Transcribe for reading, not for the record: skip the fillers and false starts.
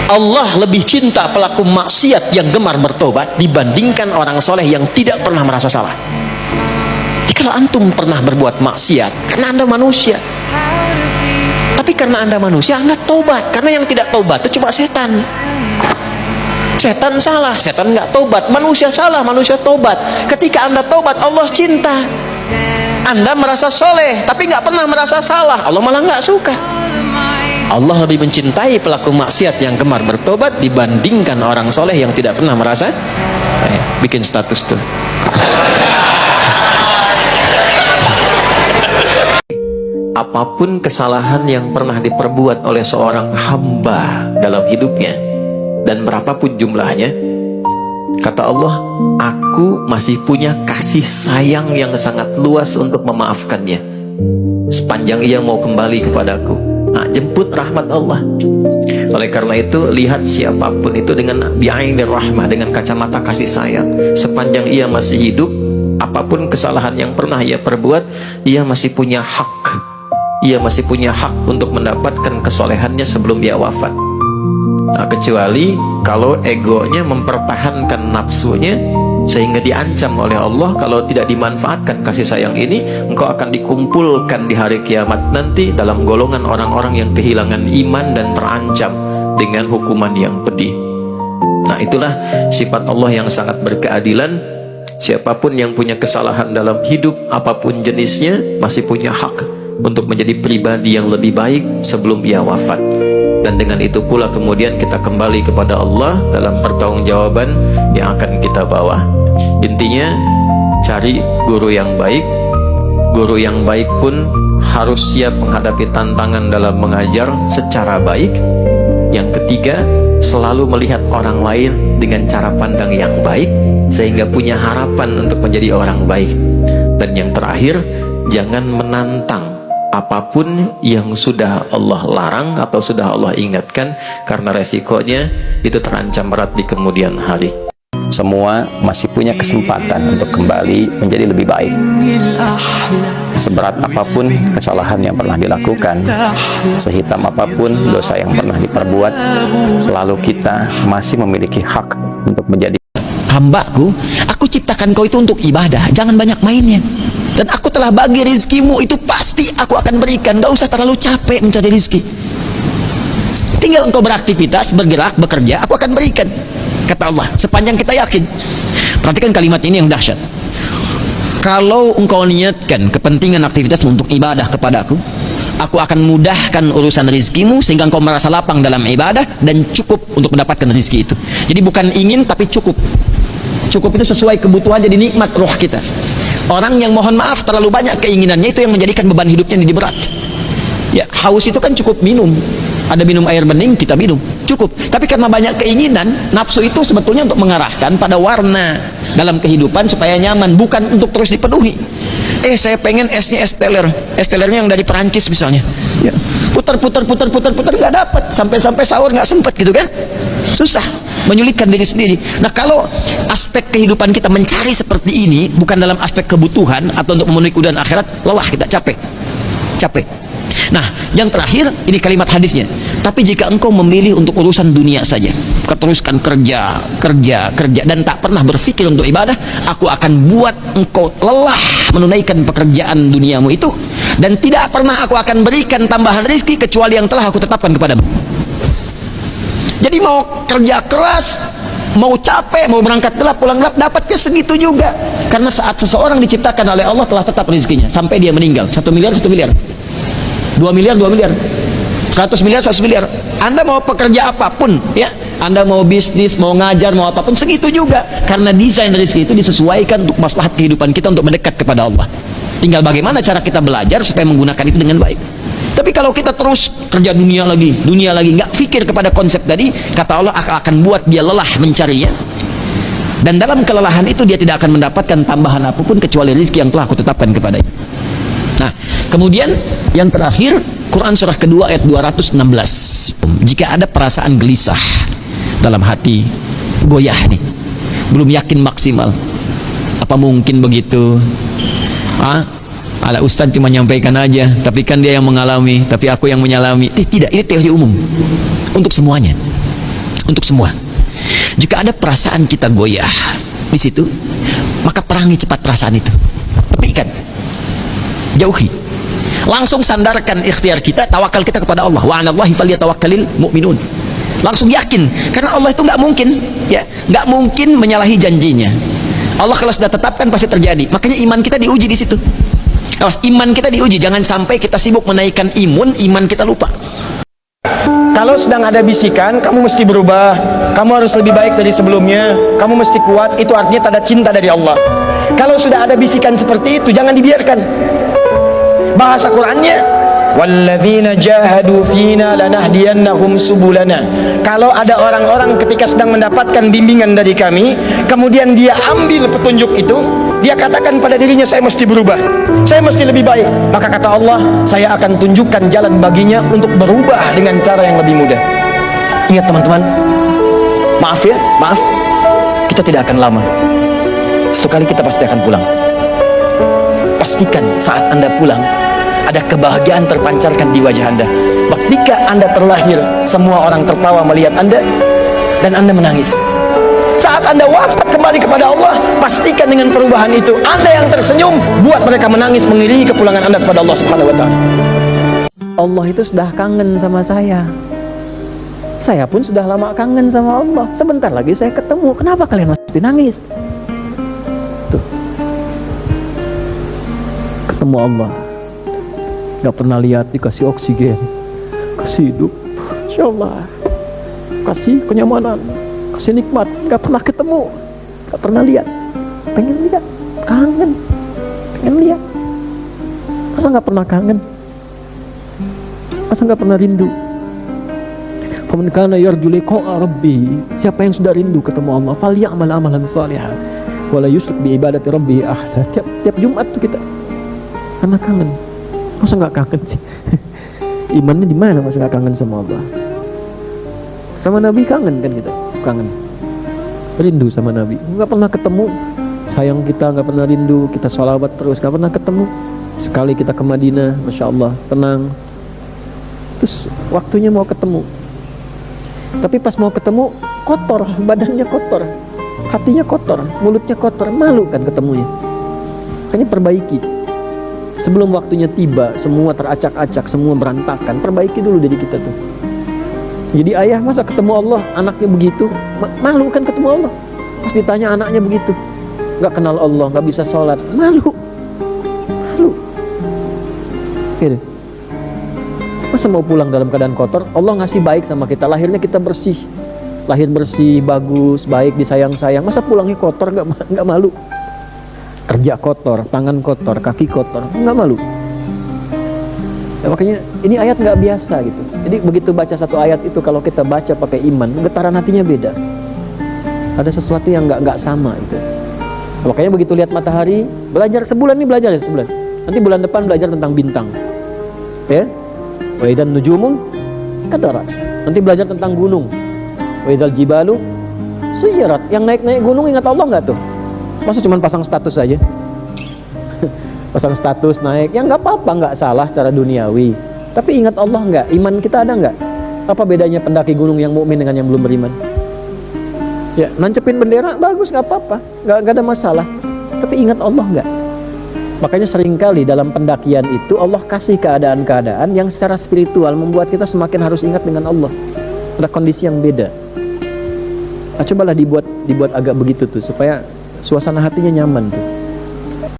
Allah lebih cinta pelaku maksiat yang gemar bertobat dibandingkan orang soleh yang tidak pernah merasa salah. Jadi kalau antum pernah berbuat maksiat, karena anda manusia, tapi karena anda manusia, anda tobat. Karena yang tidak tobat itu cuma setan. Setan salah, setan nggak tobat. Manusia salah, manusia tobat. Ketika anda tobat, Allah cinta. Anda merasa soleh, tapi nggak pernah merasa salah, Allah malah nggak suka. Allah lebih mencintai pelaku maksiat yang gemar bertobat dibandingkan orang soleh yang tidak pernah merasa. Bikin status tuh. Apapun kesalahan yang pernah diperbuat oleh seorang hamba dalam hidupnya, dan berapapun jumlahnya, kata Allah, aku masih punya kasih sayang yang sangat luas untuk memaafkannya sepanjang ia mau kembali kepadaku. Nah, jemput rahmat Allah. Oleh karena itu, lihat siapapun itu dengan bi'ainir rahmah, dengan kacamata kasih sayang. Sepanjang ia masih hidup, apapun kesalahan yang pernah ia perbuat, ia masih punya hak. Ia masih punya hak untuk mendapatkan kesolehannya sebelum ia wafat. Nah, kecuali kalau egonya mempertahankan nafsunya sehingga diancam oleh Allah, kalau tidak dimanfaatkan kasih sayang ini, engkau akan dikumpulkan di hari kiamat nanti dalam golongan orang-orang yang kehilangan iman dan terancam dengan hukuman yang pedih. Nah, itulah sifat Allah yang sangat berkeadilan. Siapapun yang punya kesalahan dalam hidup, apapun jenisnya, masih punya hak untuk menjadi pribadi yang lebih baik sebelum ia wafat. Dan dengan itu pula kemudian kita kembali kepada Allah dalam pertanggungjawaban yang akan kita bawa. Intinya, cari guru yang baik. Guru yang baik pun harus siap menghadapi tantangan dalam mengajar secara baik. Yang ketiga, selalu melihat orang lain dengan cara pandang yang baik, sehingga punya harapan untuk menjadi orang baik. Dan yang terakhir, jangan menantang apapun yang sudah Allah larang atau sudah Allah ingatkan, karena resikonya itu terancam berat di kemudian hari. Semua masih punya kesempatan untuk kembali menjadi lebih baik. Seberat apapun kesalahan yang pernah dilakukan, sehitam apapun dosa yang pernah diperbuat, selalu kita masih memiliki hak untuk menjadi hambaku. Aku ciptakan kau itu untuk ibadah, jangan banyak mainnya. Dan aku telah bagi rizkimu, itu pasti aku akan berikan. Gak usah terlalu capek mencari rizki. Tinggal engkau beraktivitas, bergerak, bekerja, aku akan berikan. Kata Allah, sepanjang kita yakin. Perhatikan kalimat ini yang dahsyat. Kalau engkau niatkan kepentingan aktivitas untuk ibadah kepadaku, aku akan mudahkan urusan rizkimu sehingga engkau merasa lapang dalam ibadah dan cukup untuk mendapatkan rizki itu. Jadi bukan ingin, tapi cukup. Cukup itu sesuai kebutuhan, jadi nikmat roh kita. Orang yang mohon maaf terlalu banyak keinginannya, itu yang menjadikan beban hidupnya jadi berat. Ya, haus itu kan cukup minum. Ada minum air bening, kita minum, cukup. Tapi karena banyak keinginan, nafsu itu sebetulnya untuk mengarahkan pada warna dalam kehidupan supaya nyaman, bukan untuk terus dipenuhi. Saya pengen esnya es teler. Es telernya yang dari Perancis misalnya. Ya, putar, nggak dapat. Sampai sahur nggak sempet gitu kan? Susah, menyulitkan diri sendiri. Nah, kalau aspek kehidupan kita mencari seperti ini, bukan dalam aspek kebutuhan atau untuk memenuhi kebutuhan akhirat, lelah kita, capek. Nah, yang terakhir, ini kalimat hadisnya. Tapi jika engkau memilih untuk urusan dunia saja, teruskan kerja, dan tak pernah berpikir untuk ibadah, aku akan buat engkau lelah menunaikan pekerjaan duniamu itu, dan tidak pernah aku akan berikan tambahan rezeki kecuali yang telah aku tetapkan kepadamu. Jadi mau kerja keras, mau capek, mau berangkat gelap, pulang gelap, dapatnya segitu juga. Karena saat seseorang diciptakan oleh Allah telah tetap rezekinya sampai dia meninggal. 1 miliar, 1 miliar. 2 miliar, 2 miliar. 100 miliar, 100 miliar. Anda mau pekerja apapun, ya, Anda mau bisnis, mau ngajar, mau apapun, segitu juga. Karena desain rezeki itu disesuaikan untuk maslahat kehidupan kita, untuk mendekat kepada Allah. Tinggal bagaimana cara kita belajar supaya menggunakan itu dengan baik. Tapi kalau kita terus kerja dunia lagi, nggak pikir kepada konsep tadi, kata Allah akan buat dia lelah mencarinya. Dan dalam kelelahan itu dia tidak akan mendapatkan tambahan apapun kecuali rezeki yang telah aku tetapkan kepadanya. Nah, kemudian yang terakhir, Quran surah kedua ayat 216. Jika ada perasaan gelisah dalam hati, goyah nih, belum yakin maksimal, apa mungkin begitu? Ala Ustadz cuma nyampaikan aja, tapi kan dia yang mengalami, tapi aku yang menyalami. Tidak, ini teori umum untuk semuanya. untuk semua. Jika ada perasaan kita goyah di situ, maka perangi cepat perasaan itu. Tepikan, jauhi. Langsung sandarkan ikhtiar kita, tawakal kita kepada Allah. Wa 'alallahi falyatawakkalul mu'minun. Langsung yakin, karena Allah itu nggak mungkin, ya, nggak mungkin menyalahi janjinya. Allah kalau sudah tetapkan pasti terjadi. Makanya iman kita diuji di situ. Awas, iman kita diuji. Jangan sampai kita sibuk menaikkan iman kita lupa. Kalau sedang ada bisikan, kamu mesti berubah, kamu harus lebih baik dari sebelumnya, kamu mesti kuat, itu artinya tanda cinta dari Allah. Kalau sudah ada bisikan seperti itu, jangan dibiarkan. Bahasa Qur'annya, walladzina jahadu fina lanahdiyannahum subulana. Kalau ada orang-orang ketika sedang mendapatkan bimbingan dari kami, kemudian dia ambil petunjuk itu, dia katakan pada dirinya, saya mesti berubah, saya mesti lebih baik, maka kata Allah, saya akan tunjukkan jalan baginya untuk berubah dengan cara yang lebih mudah. Ingat teman-teman, maaf ya, maaf, kita tidak akan lama. Satu kali kita pasti akan pulang. Pastikan saat Anda pulang, ada kebahagiaan terpancarkan di wajah Anda. Ketika Anda terlahir, semua orang tertawa melihat Anda, dan Anda menangis. Saat Anda wafat kembali kepada Allah, pastikan dengan perubahan itu, Anda yang tersenyum, buat mereka menangis mengiringi kepulangan Anda kepada Allah Subhanahu wa Ta'ala. Allah itu sudah kangen sama saya. Saya pun sudah lama kangen sama Allah. Sebentar lagi saya ketemu. Kenapa kalian mesti nangis? Tuh. Ketemu Allah, gak pernah lihat dikasih oksigen, kasih hidup, Insya Allah, kasih kenyamanan, kasih nikmat, gak pernah ketemu, gak pernah lihat, pengen lihat, kangen, pengen lihat. Masa gak pernah kangen? Masa gak pernah rindu? Faman kana yarju liqa'a rabbi, siapa yang sudah rindu ketemu Allah, falyamal amalan shalihan wala yusyrik bi ibadati rabbi ahada. Tiap Jumat tuh kita karena kangen. Masa nggak kangen sih? Imannya di mana masa nggak kangen sama Allah? Sama Nabi kangen kan kita, kangen, rindu sama Nabi. Nggak pernah ketemu, sayang kita nggak pernah rindu, kita sholawat terus nggak pernah ketemu. Sekali kita ke Madinah, masya Allah, tenang. Terus waktunya mau ketemu, tapi pas mau ketemu kotor, badannya kotor, hatinya kotor, mulutnya kotor, malu kan ketemunya. Makanya perbaiki. Sebelum waktunya tiba, semua teracak-acak, semua berantakan. Perbaiki dulu diri kita tuh. Jadi ayah masa ketemu Allah, anaknya begitu, malu kan ketemu Allah. Pas ditanya anaknya begitu, nggak kenal Allah, nggak bisa sholat, malu. Gitu. Masa mau pulang dalam keadaan kotor? Allah ngasih baik sama kita, lahirnya kita bersih, lahir bersih, bagus, baik, disayang-sayang. Masa pulangnya kotor, nggak malu? Kerja kotor, tangan kotor, kaki kotor, nggak malu? Ya, makanya ini ayat nggak biasa gitu. Jadi begitu baca satu ayat itu, kalau kita baca pakai iman, getaran hatinya beda. Ada sesuatu yang nggak sama itu. Makanya begitu lihat matahari, belajar sebulan nih, belajar ya sebulan. Nanti bulan depan belajar tentang bintang, ya. Wa idzan nujumun kadarat. Nanti belajar tentang gunung. Wa idzal jibalu suyirat. Yang naik-naik gunung ingat Allah nggak tuh? Masa cuma pasang status aja? Pasang status naik, ya nggak apa-apa, nggak salah secara duniawi. Tapi ingat Allah nggak? Iman kita ada nggak? Apa bedanya pendaki gunung yang mukmin dengan yang belum beriman? Ya, nancepin bendera bagus, nggak apa-apa, nggak ada masalah. Tapi ingat Allah nggak? Makanya seringkali dalam pendakian itu Allah kasih keadaan-keadaan yang secara spiritual membuat kita semakin harus ingat dengan Allah. Ada kondisi yang beda. Nah, cobalah dibuat agak begitu tuh supaya suasana hatinya nyaman tuh.